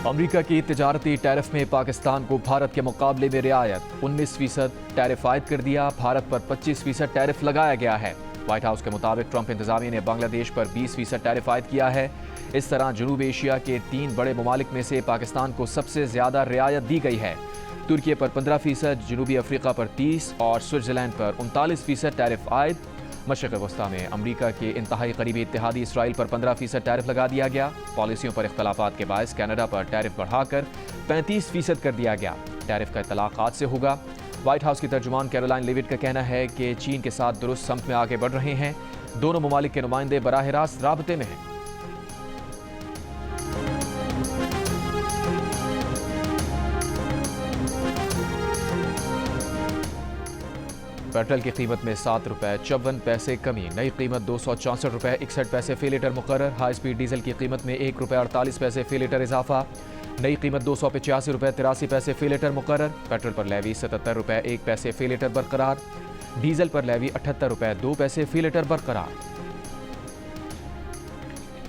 America की तिजारती tariff में पाकिस्तान को भारत के मुकाबले में रियायत 19% टैरिफ आयद कर दिया। भारत पर 25% टैरिफ लगाया गया है। व्हाइट हाउस के मुताबिक ट्रंप इंतजामिया ने बांग्लादेश पर 20% टैरिफ आयद किया है। इस तरह जनूब एशिया के 3 बड़े ममालिक में से पाकिस्तान को सबसे ज्यादा रियायत दी गई है। तुर्की पर 15%, जनूबी अफ्रीका पर 30% और स्विट्जरलैंड पर 39% टैरिफ आयद। मशरिक़ वस्ता में अमरीका के इंतहाई करीबी इत्तेहादी इसराइल पर 15% टैरिफ लगा दिया गया। पॉलिसियों पर इख्तलाफात के बायस कनाडा पर टैरिफ बढ़ाकर 35% कर दिया गया। टैरिफ का इतलाक आज से होगा। व्हाइट हाउस की तर्जुमान कैरोलाइन लेविट का कहना है कि चीन के साथ दुरुस्त सम्त में आगे बढ़ रहे हैं। दोनों ममालिक के नुमाइंदे बराह रास्त राबते में हैं। पेट्रोल की कीमत में 7 रुपये 54 पैसे कमी। नई कीमत 264 रुपये 61 पैसे फी लीटर मुकर्रर। हाई स्पीड डीजल की कीमत में 1 रुपये 48 पैसे फी लीटर इजाफा। नई कीमत 285 रुपये 83 पैसे फी लीटर मुकर्रर। पेट्रोल पर लेवी 77 रुपये 1 पैसे फी लीटर बरकरार। डीजल पर लेवी 78 रुपये 2 पैसे फी लीटर बरकरार।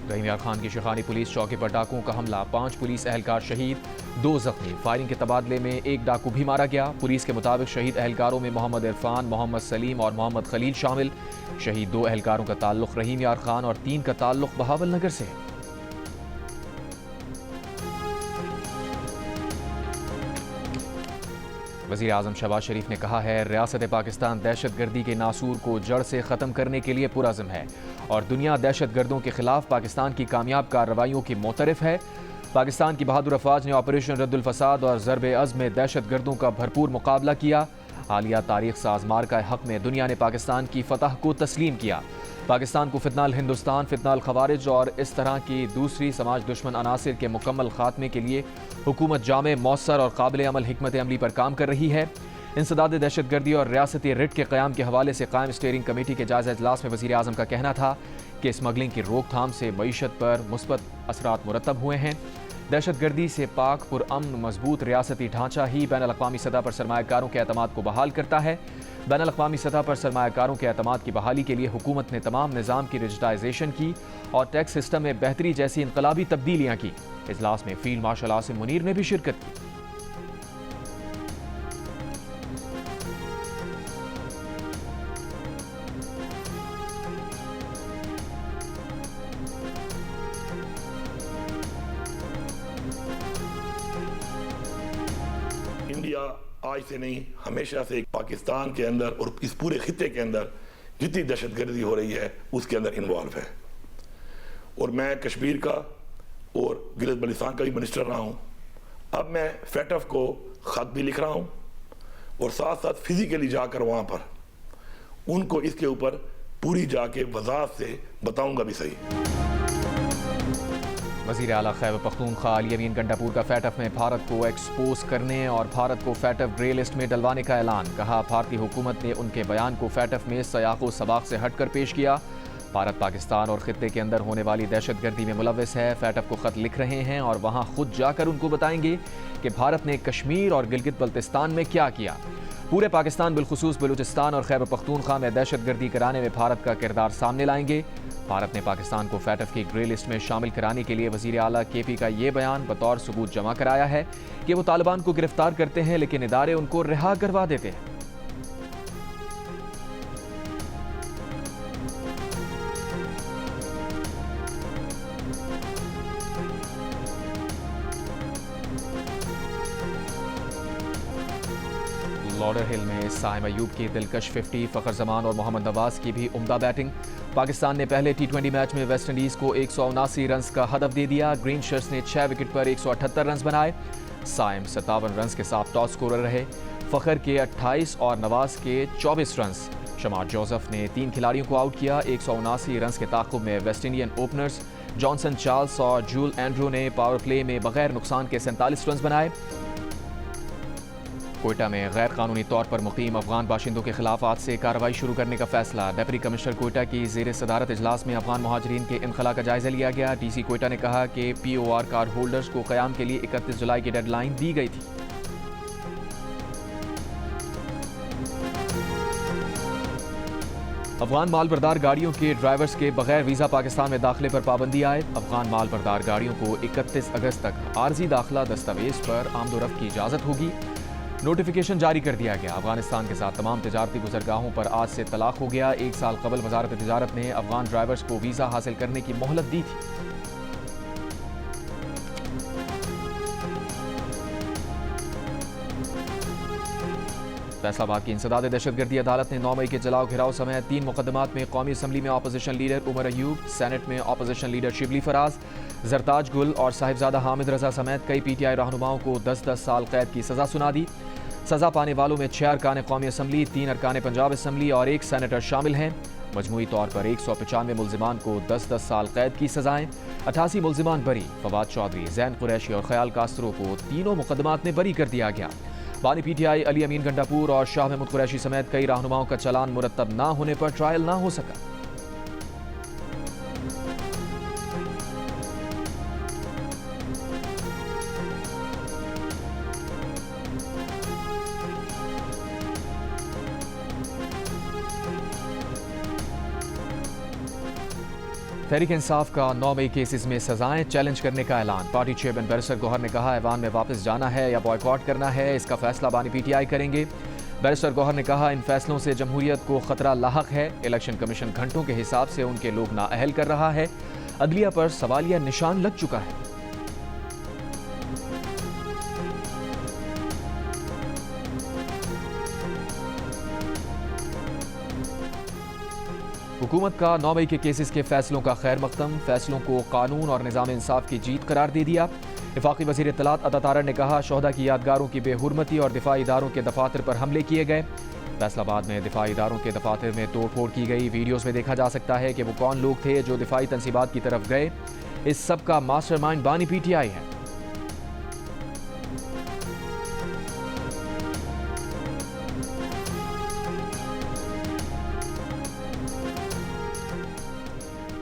रहीम खान की शिखानी पुलिस चौकी पर डाकुओं का हमला, 5 पुलिस एहलकार शहीद, 2 जख्मी। फायरिंग के तबादले में 1 डाकू भी मारा गया। पुलिस के मुताबिक शहीद एहलकारों में मोहम्मद इरफान, मोहम्मद सलीम और मोहम्मद खलील शामिल। शहीद 2 एहलकारों का ताल्लुक रहीम यार खान और 3 का ताल्लुक बहावल नगर से है। वज़ीर आज़म शहबाज शरीफ ने कहा है, रियासत पाकिस्तान दहशतगर्दी के नासूर को जड़ से ख़त्म करने के लिए पुरअज़्म है और दुनिया दहशतगर्दों के खिलाफ पाकिस्तान की कामयाब कार्रवाइयों की मोतरफ है। पाकिस्तान की बहादुर अफवाज ने ऑपरेशन रद्दुल फसाद और ज़रबे अज़्म में दहशतगर्दों का भरपूर मुकाबला किया। हालिया तारीख साज मार्का हक में दुनिया ने पाकिस्तान की फतह को तस्लीम किया। पाकिस्तान को फितनाल हिंदुस्तान, फितनाल खवारिज और इस तरह की दूसरी समाज दुश्मन अनासिर के मुकम्मल खात्मे के लिए हुकूमत जामे, मौसर और काबिल अमल हिकमत अमली पर काम कर रही है। इंसदाद दहशतगर्दी और रियासती रिट के क़याम के हवाले से कायम स्टीयरिंग कमेटी के जायज़ा इजलास में वज़ीर आज़म का कहना था कि स्मगलिंग की रोकथाम से मईशत पर मुस्बत असरात मुरतब हुए हैं। दहशतगर्दी से पाक पुरअमन मजबूत रियासती ढांचा ही बैनुल अक़वामी सतह पर सरमायाकारों के एतमाद को बहाल करता है। बैनुल अक़वामी सतह पर सरमायाकारों के एतमाद की बहाली के लिए हुकूमत ने तमाम निज़ाम की डिजिटाइजेशन की और टैक्स सिस्टम में बेहतरी जैसी इनकलाबी तब्दीलियाँ की। इजलास में फील्ड मार्शल आसिम मुनीर ने भी शिरकत की। इंडिया आज से नहीं, हमेशा से पाकिस्तान के अंदर और इस पूरे खित्ते के अंदर जितनी दहशतगर्दी हो रही है उसके अंदर इन्वॉल्व है। और मैं कश्मीर का और गिलगित बल्तिस्तान का भी मिनिस्टर रहा हूँ। अब मैं फैटफ को ख़त भी लिख रहा हूँ और साथ साथ फिजिकली जाकर वहाँ पर उनको इसके ऊपर पूरी जाके वज़ाहत से बताऊँगा भी सही। वज़ीर आला खैबर पख्तूनख्वा अली अमीन गंडापुर का फैटफ में भारत को एक्सपोज करने और भारत को फैटफ ग्रे लिस्ट में डलवाने का ऐलान। कहा, भारतीय हुकूमत ने उनके बयान को फैटफ में सयाक़ो सबाक से हटकर पेश किया। भारत पाकिस्तान और खित्ते के अंदर होने वाली दहशतगर्दी में मुलव्वस है। फैटफ को ख़त लिख रहे हैं और वहाँ खुद जाकर उनको बताएंगे कि भारत ने कश्मीर और गिलगित बल्तिस्तान में क्या किया। पूरे पाकिस्तान बिलखुसूस बलूचिस्तान और खैबर पख्तूनख्वा में दहशतगर्दी कराने में भारत का किरदार सामने लाएंगे। भारत ने पाकिस्तान को फैटफ की ग्रे लिस्ट में शामिल कराने के लिए वज़ीर आला KP का ये बयान बतौर सबूत जमा कराया है कि वो तालिबान को गिरफ्तार करते हैं लेकिन इदारे उनको रिहा करवा देते हैं। लॉडर हिल में साइम अयूब की दिलकश 50, फ़खर जमान और मोहम्मद नवाज की भी उम्दा बैटिंग। पाकिस्तान ने पहले T20 मैच में वेस्ट इंडीज़ को 179 रन का हदफ दे दिया। ग्रीन शर्ट्स ने 6 विकेट पर 178 रन बनाए। साइम 57 रन के साथ टॉप स्कोरर रहे। फ़खर के 28 और नवाज के 24 रन। शमार जोसेफ ने 3 खिलाड़ियों को आउट किया। 179 रन के ताक़ुब में West Indian openers Johnson Charles और जूल एंड्रू ने पावर प्ले में बगैर नुकसान के 47 रन बनाए। कोयटा में गैर कानूनी तौर पर मुकीम अफगान बाशिंदों के खिलाफ आज से कार्रवाई शुरू करने का फैसला। डिप्टी कमिश्नर कोयटा की ज़ेर सदारत इजलास में अफगान महाजरीन के इनखला का जायजा लिया गया। DC कोयटा ने कहा कि POR कार्ड होल्डर्स को क़याम के लिए 31 जुलाई की डेडलाइन दी गई थी। अफगान माल बरदार गाड़ियों के ड्राइवर्स के बगैर वीज़ा पाकिस्तान में दाखिले पर पाबंदी आए। अफगान माल बरदार गाड़ियों को 31 अगस्त तक आर्जी दाखिला दस्तावेज पर आमदोरफ्त की इजाज़त होगी। नोटिफिकेशन जारी कर दिया गया। अफगानिस्तान के साथ तमाम तिजारती गुजरगाहों पर आज से तलाक हो गया। 1 साल कबल वजारत तिजारत ने अफगान ड्राइवर्स को वीज़ा हासिल करने की मोहलत दी थी। फैसलाबाद की इंसदाद दहशतगर्दी अदालत ने 9 मई के जलाओ घिराव समेत 3 मुकदमात में कौमी असम्बली में opposition leader Omar Ayub, senate में अपोजिशन लीडर शिबली फराज, जरताज गुल और साहिबजादा हामिद रजा समेत कई PTI रहनुमाओं को 10-10 साल कैद की सजा सुना दी। सजा पाने वालों में 6 अरकान कौमी असम्बली, 3 अरकान पंजाब असम्बली और 1 सेनेटर शामिल हैं। मजमूई तौर पर 195 मुल्जिमान को 10-10 साल कैद की सजाएं। 88 मुल्जिमान बरी। फवाद चौधरी, जैन कुरैशी और ख्याल कास्त्रो को तीनों मुकदमात में बरी कर दिया गया। बानी PTI अली अमीन गंडापुर और शाह महमूद कुरैशी समेत कई रहनुमाओं का चालान मुरतब ना होने पर ट्रायल ना हो सका। तहरीक इंसाफ का 9 मई केसेस में सजाएं चैलेंज करने का ऐलान। पार्टी चेयरमैन बैरिस्टर गौहर ने कहा, ऐवान में वापस जाना है या बॉयकॉट करना है, इसका फैसला बानी PTI करेंगे। बैरिस्टर गौहर ने कहा, इन फैसलों से जमहूरियत को खतरा लाहक है। इलेक्शन कमीशन घंटों के हिसाब से उनके लोग नाअहल कर रहा है। अदलिया पर सवालिया निशान लग चुका है। हुकूमत का 9 मई के केसेस के फैसलों का खैर मकदम, फैसलों को कानून और निज़ाम इंसाफ की जीत करार दे दिया। वफाकी वज़ीर इत्तलात अता तारड़ ने कहा, शोहदा की यादगारों की बेहुरमती और दिफाई इदारों के दफातर पर हमले किए गए। फैसलाबाद में दिफाई इदारों के दफातर में तोड़ फोड़ की गई। वीडियोज़ में देखा जा सकता है कि वो कौन लोग थे जो दिफाई तंसीबात की तरफ गए। इस सब का मास्टरमाइंड बानी PTI है।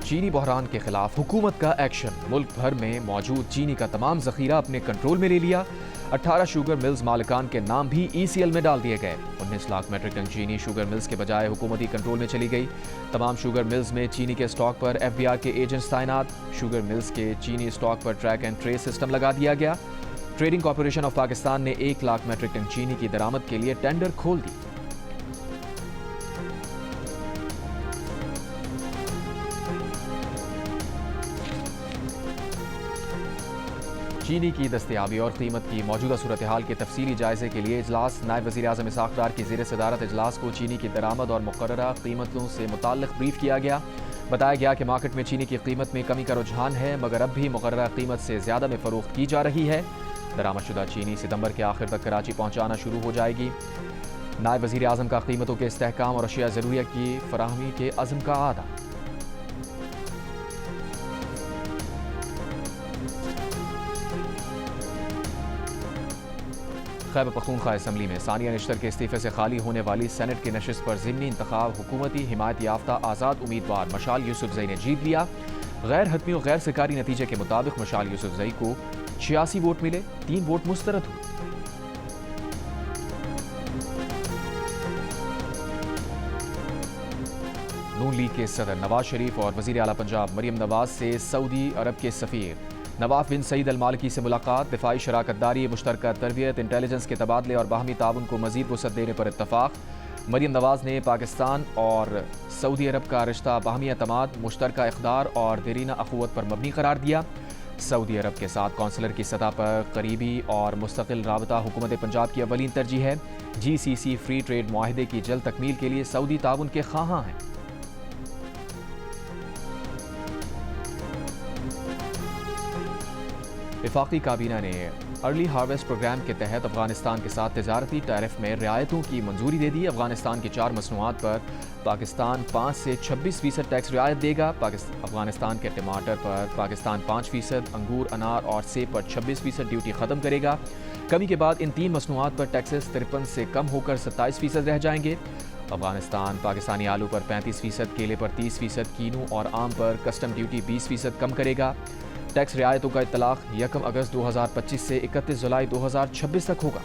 चीनी बहरान के खिलाफ हुकूमत का एक्शन। मुल्क भर में मौजूद चीनी का तमाम जखीरा अपने कंट्रोल में ले लिया। 18 शुगर मिल्स मालिकान के नाम भी ECL में डाल दिए गए। 19 लाख मेट्रिक टन चीनी शुगर मिल्स के बजाय हुकूमती कंट्रोल में चली गई। तमाम शुगर मिल्स में चीनी के स्टॉक पर FBR के एजेंट्स तैनात। शुगर मिल्स के चीनी स्टॉक पर ट्रैक एंड ट्रेस सिस्टम लगा दिया गया। ट्रेडिंग कॉरपोरेशन ऑफ पाकिस्तान ने 1 लाख मेट्रिक टन चीनी की दरामद के लिए टेंडर खोल दी। चीनी की दस्तयाबी और कीमत की मौजूदा सूरत हाल के तफसीली जायजे के लिए इजलास। नायब वज़ीर आज़म इसहाक़ डार की ज़ेर सदारत इजलास को चीनी की दरामद और मुक़र्ररा कीमतों से मुताल्लिक़ ब्रीफ किया गया। बताया गया कि मार्केट में चीनी की कीमत में कमी का रुझान है, मगर अब भी मुक़र्ररा कीमत से ज़्यादा में फ़रोख्त की जा रही है। दरामदशुदा चीनी सितंबर के आखिर तक कराची पहुँचाना शुरू हो जाएगी। नायब वज़ीर आज़म का कीमतों के इस्तेहकाम और अशिया ज़रूरिया की फराहमी के अज़्म का आदा। खैबर पख्तूनख्वा असम्बली में सानिया निश्तर के इस्तीफे से खाली होने वाली सेनेट की नशिस्त पर ज़िमनी इंतखाब हुकूमती हिमायत याफ्ता आज़ाद उम्मीदवार मशाल यूसुफजई ने जीत लिया। गैर हतमी और गैर सरकारी नतीजे के मुताबिक मशाल यूसुफजई को 86 वोट मिले, 3 वोट मुस्तरद हुए। नून लीग के सदर नवाज शरीफ और वज़ीर आला पंजाब मरियम नवाज से सऊदी अरब के सफ़ीर नवाफ बिन सईद अल मालिकी से मुलाकात। दिफाई शराकतदारी, मुश्तरका तरबियत, इंटेलिजेंस के तबादले और बाहमी ताउन को मज़ीद वसअत देने पर इत्तफाक। मरियम नवाज ने पाकिस्तान और सऊदी अरब का रिश्ता बाहमी एतमाद, मुश्तरका इक़दार और देरीना अखुवत पर मबनी करार दिया। सऊदी अरब के साथ कौंसलर की सतह पर करीबी और मुस्तकिल राबता हुकूमत पंजाब की अवलीन तरजीह है। GCC फ्री ट्रेड मुआहदे की जल्द तकमील के लिए सऊदी ताउन के ख्वाहां हैं। वफाकी काबीना ने अर्ली हार्वेस्ट प्रोग्राम के तहत अफगानिस्तान के साथ तजारती टैरिफ में रियायतों की मंजूरी दे दी। अफगानिस्तान की 4 मसनूआत पर पाकिस्तान 5 से 26% टैक्स रियायत देगा। अफगानिस्तान के टमाटर पर पाकिस्तान 5%, अंगूर, अनार और सेब पर 26% ड्यूटी ख़त्म करेगा। कमी के बाद इन 3 मसनूआत पर टैक्सेस 53 से कम होकर 27% रह जाएंगे। अफगानिस्तान पाकिस्तानी आलू पर 35%, केले पर 30%, कीनू और आम पर कस्टम ड्यूटी 20% कम करेगा। टैक्स रियायतों का इत्तलाक 1 अगस्त 2025 से 31 जुलाई 2026 तक होगा।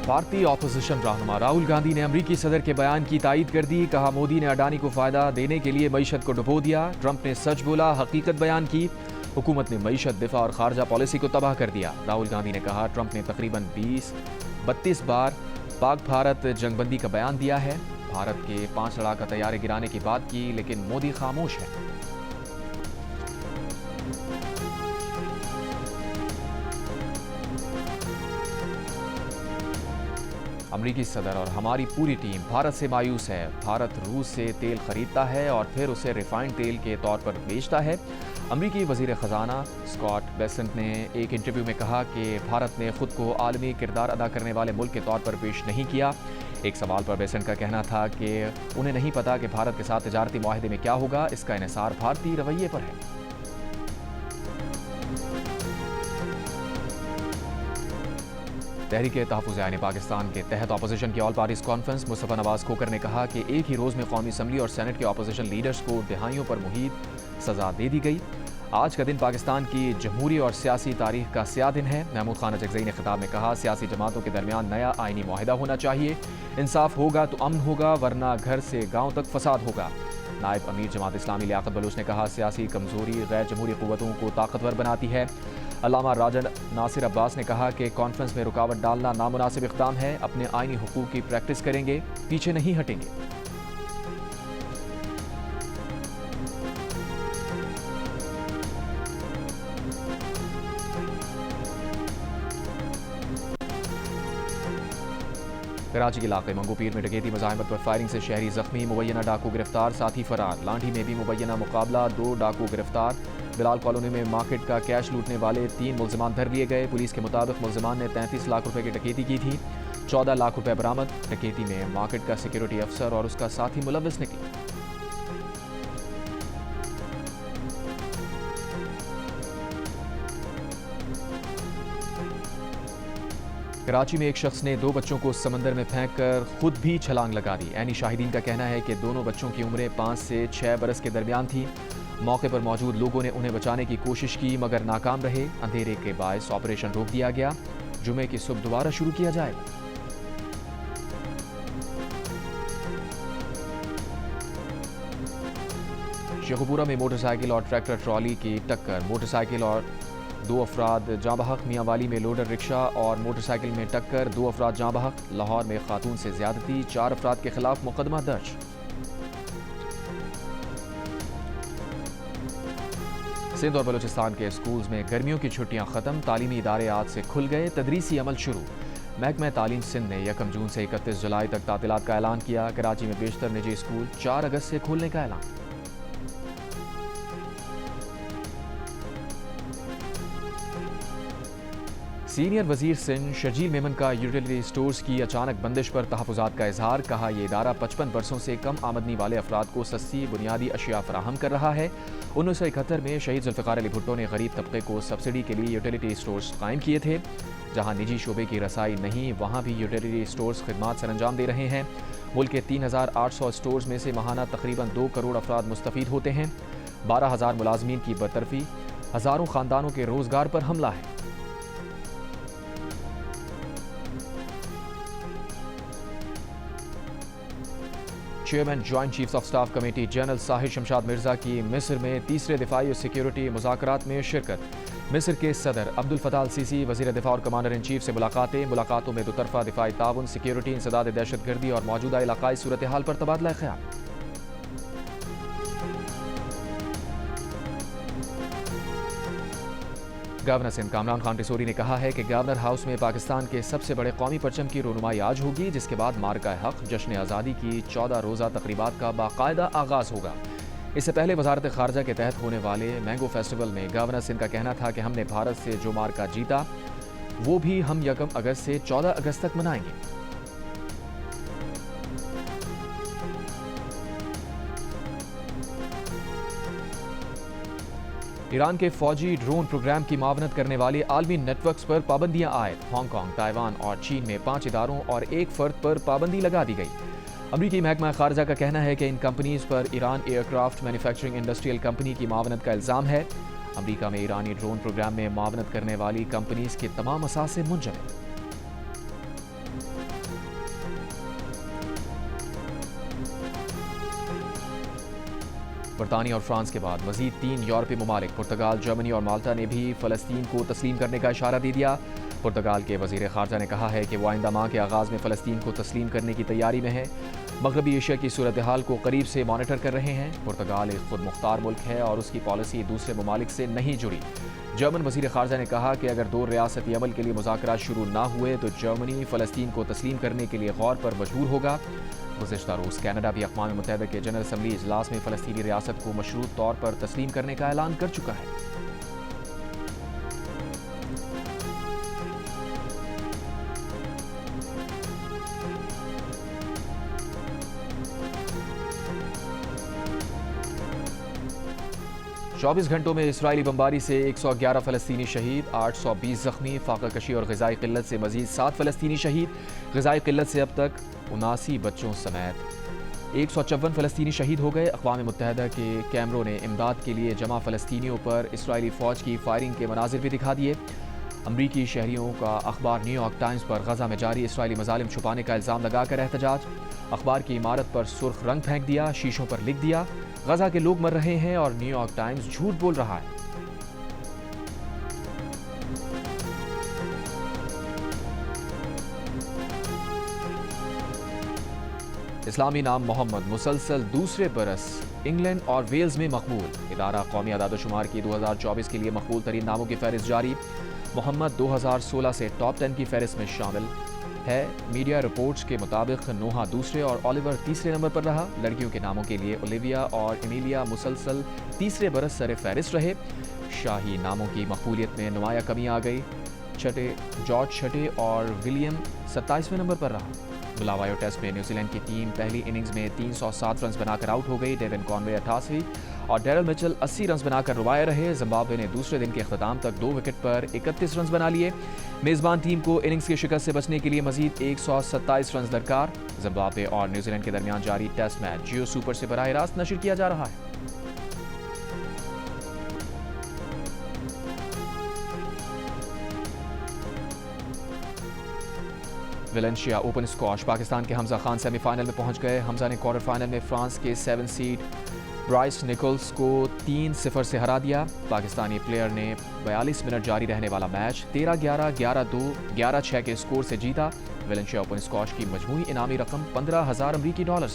भारतीय ऑपोजिशन रहनुमा राहुल गांधी ने अमरीकी सदर के बयान की तायीद कर दी। कहा, मोदी ने अडानी को फायदा देने के लिए मईशत को डुबो दिया। ट्रंप ने सच बोला, हकीकत बयान की। हुकूमत ने मईशत, दिफा और खारजा पॉलिसी को तबाह कर दिया। राहुल गांधी ने कहा, ट्रंप ने तकरीबन 32 बार पाक भारत जंगबंदी का बयान दिया है। भारत के 5 लड़ाका तैयारे गिराने की बात की, लेकिन मोदी खामोश है। अमरीकी सदर और हमारी पूरी टीम भारत से मायूस है। भारत रूस से तेल खरीदता है और फिर उसे रिफाइंड तेल के तौर पर बेचता है। अमरीकी वजीर खजाना स्कॉट बेसेंट ने एक इंटरव्यू में कहा कि भारत ने खुद को आलमी किरदार अदा करने वाले मुल्क के तौर पर पेश नहीं किया। एक सवाल पर बेसेंट का कहना था कि उन्हें नहीं पता कि भारत के साथ तिजारती मुआहदे में क्या होगा। इसका इन्हिसार भारतीय रवैये पर है। तहरीक तहफ़्फ़ुज़ आईन पाकिस्तान के तहत अपोजिशन की all parties conference Mustafa Nawaz Khokhar ने कहा कि एक ही रोज़ में कौमी असम्बली और सेनेट के अपोजिशन लीडर्स को दिहाइयों पर मुहीत सज़ा दे दी गई। आज का दिन पाकिस्तान की जमहूरी और सियासी तारीख का स्याह दिन है। महमूद खान अजगज़ई ने खिताब में कहा, सियासी जमातों के दरमियान नया आइनी मुआहिदा होना चाहिए। इंसाफ होगा तो अमन होगा, वरना घर से गाँव तक फसाद होगा। नायब अमीर जमात इस्लामी लियाकत बलूच ने कहा, सियासी कमजोरी गैर जमहूरी क़ुव्वतों को ताकतवर बनाती है। अल्लामा राजन नासिर अब्बास ने कहा कि कॉन्फ्रेंस में रुकावट डालना नामुनासिब इक़दाम है। अपने आइनी हुकूक की प्रैक्टिस करेंगे, पीछे नहीं हटेंगे। कराची के इलाके मंगोपीर में डकैती मज़ाहमत पर फायरिंग से शहरी जख्मी, मुबैना डाकू गिरफ्तार, साथी फरार। लांठी में भी मुबैना मुकाबला, 2 डाकू गिरफ्तार। बिलाल कॉलोनी में मार्केट का कैश लूटने वाले 3 मुल्ज़िमान धर लिए गए। पुलिस के मुताबिक मुल्ज़िमान ने 33 लाख रुपए की डकैती की थी। 14 लाख रुपए बरामद। डकैती में मार्केट का सिक्योरिटी अफसर और उसका साथी मुलव्विस निकले। कराची में एक शख्स ने 2 बच्चों को समंदर में फेंककर खुद भी छलांग लगा दी। ऐनी शाहिदीन का कहना है कि दोनों बच्चों की उम्रें 5 से 6 बरस के दरमियान थी। मौके पर मौजूद लोगों ने उन्हें बचाने की कोशिश की, मगर नाकाम रहे। अंधेरे के बायस ऑपरेशन रोक दिया गया। जुमे की सुबह दोबारा शुरू किया जाएगा। शेखुपुरा में मोटरसाइकिल और ट्रैक्टर ट्रॉली की टक्कर। मोटरसाइकिल और 2 अफराद जाँ बहक। मियांवाली में लोडर रिक्शा और मोटरसाइकिल में टक्कर, 2 अफराद जाँ बहक। लाहौर में खातून से ज्यादती, 4 अफराद के खिलाफ मुकदमा दर्ज। सिंध और बलूचिस्तान के स्कूल्स में गर्मियों की छुट्टियां खत्म। तालीमी इदारे आज से खुल गए, तदरीसी अमल शुरू। महकमा तालीम सिंध ने 1 जून से 31 जुलाई तक तातीलात का ऐलान किया। कराची में बेशतर निजी स्कूल 4 अगस्त से खोलने का ऐलान। सीनियर वजीर सिंध शर्जील मेमन का यूटिलिटी स्टोर्स की अचानक बंदिश पर तहफ़्फ़ुज़ात का इजहार। कहा, यह इदारा 55 बरसों से कम आमदनी वाले अफराद को सस्ती बुनियादी अशिया फराहम कर रहा है। 1971 में शहीद जुल्फ़िकार अली भुट्टो ने गरीब तबके को सब्सिडी के लिए यूटिलिटी स्टोर्स कायम किए थे। जहां निजी शोबे की रसाई नहीं, वहां भी यूटिलिटी स्टोर्स खिदमात सर अंजाम दे रहे हैं। मुल्क के 3800 स्टोर्स में से माहाना तकरीबन 2 करोड़ अफराद मुस्तफ़ीद होते हैं। 12,000 मुलाजमीन की बरतरफी, हज़ारों ख़ानदानों के रोज़गार पर हमला है। Chairman joint chiefs of staff committee general Sahir Shamshad Mirza की मिस्र में तीसरे दिफाई और सिक्योरिटी मुज़ाकरात में शिरकत। मिस्र के सदर अब्दुल फताह अल सीसी, वज़ीर दिफा और कमांडर इन चीफ से मुलाकातों में दोतरफा दिफाई ताउन, सिक्योरिटी, इंसदाद दहशतगर्दी और मौजूदा इलाकाई सूरत हाल पर तबादला ख्याल। गवर्नर सिंध कामरान खान टिसोरी ने कहा है कि गवर्नर हाउस में पाकिस्तान के सबसे बड़े कौमी परचम की रोनुमाई आज होगी, जिसके बाद मार्का हक जश्न आज़ादी की 14 रोज़ा तकरीबात का बाकायदा आगाज होगा। इससे पहले वजारत खारजा के तहत होने वाले मैंगो फेस्टिवल में गवर्नर सिंध का कहना था कि हमने भारत से जो मार्का जीता वो भी हम 1 अगस्त से 14 अगस्त तक मनाएंगे। ईरान के फौजी ड्रोन प्रोग्राम की मावनत करने वाले आलमी नेटवर्क्स पर पाबंदियां आयद। हांगकांग, ताइवान और चीन में 5 इदारों और 1 फर्द पर पाबंदी लगा दी गई। अमरीकी महकमा खारजा का कहना है कि इन कंपनीज पर Iran aircraft manufacturing industrial company की मावनत का इल्ज़ाम है। अमरीका में ईरानी ड्रोन प्रोग्राम में मावनत करने वाली कंपनीज के तमाम असासे मुंजमद। बरतानिया और फ्रांस के बाद मजीद 3 यूरोपीय ममालिक पुर्तगाल, जर्मनी और माल्टा ने भी फ़लस्तीन को तस्लीम करने का इशारा दे दिया। पुर्तगाल के वज़ीर ख़ारजा ने कहा है कि वो आइंदा माह के आगाज़ में फ़लस्तीन को तस्लीम करने की तैयारी में है। मगरबी एशिया की सूरत हाल को करीब से मॉनिटर कर रहे हैं। पुर्तगाल एक खुद मुख्तार मुल्क है और उसकी पॉलिसी दूसरे ममालिक से नहीं जुड़ी। जर्मन वज़ीर ख़ारजा ने कहा कि अगर 2 रियासती अमल के लिए मुज़ाकरात शुरू ना हुए तो जर्मनी फ़लस्तीन को तस्लीम करने के लिए गौर पर मजबूर होगा। गुज़िश्ता रोज़ कनाडा भी अक़वाम मुत्तहिदा के जनरल असम्बली इजलास में फ़लस्तीनी रियासत को मशरूत तौर पर तस्लीम करने का ऐलान कर चुका है। चौबीस घंटों में इसराइली बमबारी से 111 फ़लस्तीनी शहीद, 820 ज़ख्मी। फाका कशी और ग़िज़ाई क़िल्लत से मज़ीद 7 फ़लस्तीनी शहीद। ग़िज़ाई क़िल्लत से अब तक 79 बच्चों समेत 154 फ़लस्तीनी शहीद हो गए। अक़वाम मुत्तहिदा के कैमरों ने इमदाद के लिए जमा फ़लस्तीनियों पर इसराइली फ़ौज की फायरिंग के मनाजिर भी दिखा दिए। अमरीकी शहरियों का अखबार न्यूयॉर्क टाइम्स पर गज़ा में जारी इसराइली मज़ालिम छुपाने का इल्ज़ाम लगाकर एहतजाज। अखबार की इमारत पर सुर्ख रंग फेंक दिया, शीशों पर लिख दिया गज़ा के लोग मर रहे हैं और न्यूयॉर्क टाइम्स झूठ बोल रहा है। इस्लामी नाम मोहम्मद मुसलसल दूसरे बरस इंग्लैंड और वेल्स में मकबूल। इदारा कौमी आदादोशुमार की 2024 के लिए मकबूल तरीन नामों की फहरिस्त जारी। मोहम्मद 2016 से टॉप 10 की फहरिस्त में शामिल है। मीडिया रिपोर्ट्स के मुताबिक नोहा दूसरे और ओलिवर तीसरे नंबर पर रहा। लड़कियों के नामों के लिए ओलिविया और एमिलिया मुसलसल तीसरे बरस सर फहरिस्त रहे। शाही नामों की मकबूलियत में नुमाया कमी आ गई। जॉर्ज छठे और विलियम 27वें नंबर पर रहा। बुलावायो टेस्ट में न्यूजीलैंड की टीम पहली इनिंग्स में 307 रन बनाकर आउट हो गई। डेविन कॉनवे 88 और डैरल मिचेल 80 रन बनाकर रुवाया रहे। जिम्बाब्वे ने दूसरे दिन के अख्ताम तक 2 विकेट पर 31 रन बना लिए। मेज़बान टीम को इनिंग्स की शिकस्त से बचने के लिए मजीद 127 रन दरकार। जिम्बाब्वे और न्यूजीलैंड के दरमियान जारी टेस्ट मैच जियो सुपर से बराह रास्त नशर किया जा रहा है। वेलेंशिया ओपन स्क्वॉश, पाकिस्तान के हमजा खान सेमीफाइनल में पहुंच गए। हमजा ने क्वार्टर फाइनल में फ्रांस के 7 सीड ब्राइस निकोल्स को 3-0 से हरा दिया। पाकिस्तानी प्लेयर ने 42 मिनट जारी रहने वाला मैच 13-11, 11-2, 11-6 के स्कोर से जीता। वेलेंशिया ओपन स्क्वॉश की मजमूई इनामी रकम $15,000 अमरीकी है।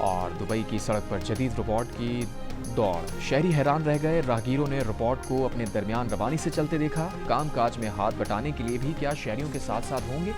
और दुबई की सड़क पर जदीद रोबोट की दौड़, शहरी हैरान रह गए। राहगीरों ने रोबोट को अपने दरमियान रवानी से चलते देखा। काम काज में हाथ बटाने के लिए भी क्या शहरियों के साथ साथ होंगे?